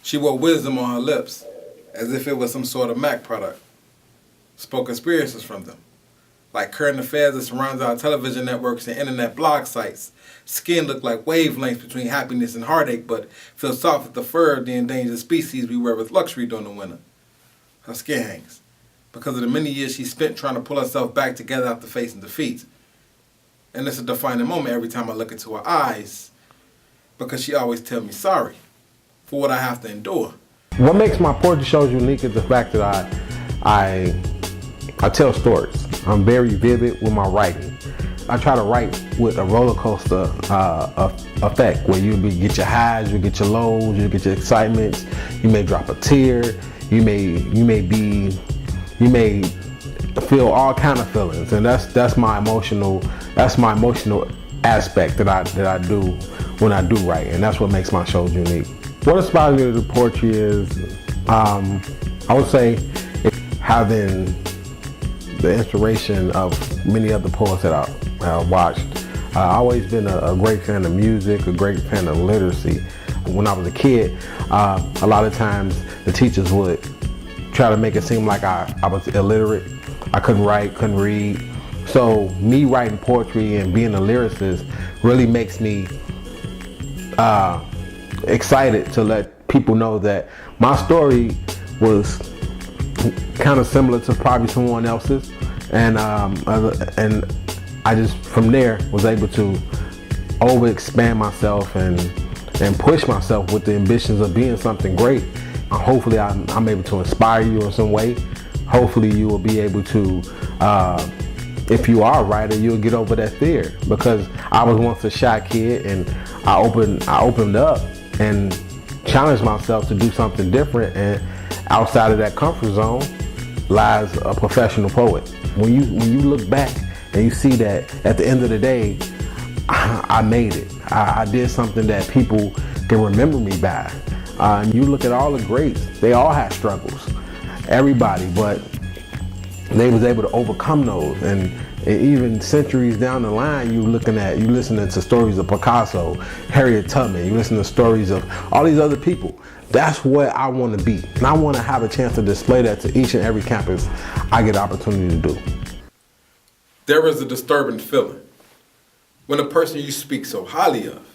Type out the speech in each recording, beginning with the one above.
She wore wisdom on her lips, as if it was some sort of Mac product. Spoke experiences from them, like current affairs that surrounds our television networks and internet blog sites. Skin looked like wavelengths between happiness and heartache, but feels soft as the fur of the endangered species we wear with luxury during the winter. Her skin hangs, because of the many years she spent trying to pull herself back together after facing defeat. And it's a defining moment every time I look into her eyes, because she always tells me sorry for what I have to endure. What makes my poetry shows unique is the fact that I tell stories. I'm very vivid with my writing. I try to write with a roller coaster effect, where you get your highs, you get your lows, you get your excitements. You may drop a tear. You may feel all kind of feelings, and that's my emotional aspect that I do when I do write, and that's what makes my shows unique. What inspires me to do poetry is, I would say, having the inspiration of many other poets that I watched. I've always been a great fan of music, a great fan of literacy. When I was a kid, a lot of times the teachers would try to make it seem like I was illiterate. I couldn't write, couldn't read. So me writing poetry and being a lyricist really makes me excited to let people know that my story was kind of similar to probably someone else's, and I just from there was able to overexpand myself and push myself with the ambitions of being something great. Hopefully I'm able to inspire you in some way. Hopefully you will be able to, if you are a writer, you'll get over that fear, because I was once a shy kid, and I opened up and challenged myself to do something different, and outside of that comfort zone lies a professional poet. When you look back and you see that at the end of the day, I made it. I did something that people can remember me by. And you look at all the greats, they all had struggles, everybody, but they was able to overcome those. And even centuries down the line, you listening to stories of Picasso, Harriet Tubman, you listen to stories of all these other people. That's what I want to be. And I want to have a chance to display that to each and every campus I get the opportunity to do. There is a disturbing feeling when a person you speak so highly of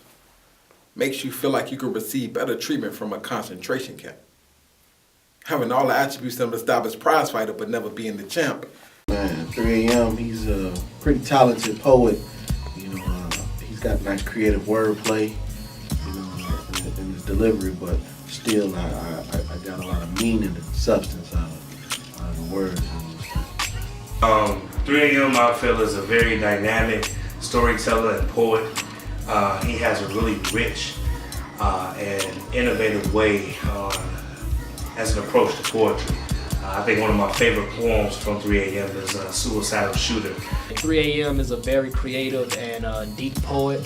makes you feel like you could receive better treatment from a concentration camp. Having all the attributes of an established prize fighter but never being the champ. Man, 3 AM, he's a pretty talented poet. He's got nice creative wordplay, in his delivery, but still I got a lot of meaning and substance out of the words. 3 AM, I feel, is a very dynamic storyteller and poet. He has a really rich and innovative way as an approach to poetry. I think one of my favorite poems from 3 AM is Suicidal Shooter. 3 AM is a very creative and deep poet.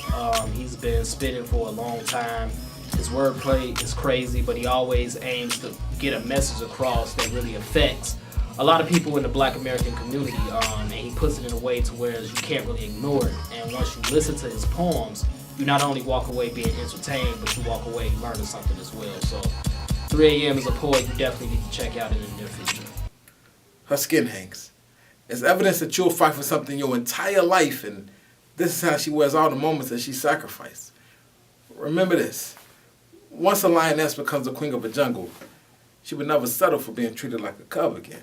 He's been spitting for a long time. His wordplay is crazy, but he always aims to get a message across that really affects a lot of people in the Black American community, and he puts it in a way to where you can't really ignore it. And once you listen to his poems, you not only walk away being entertained, but you walk away learning something as well. So 3 AM is a poet you definitely need to check out in the near future. Her skin hangs. It's evidence that you'll fight for something your entire life, and this is how she wears all the moments that she sacrificed. Remember this. Once a lioness becomes the queen of a jungle, she would never settle for being treated like a cub again.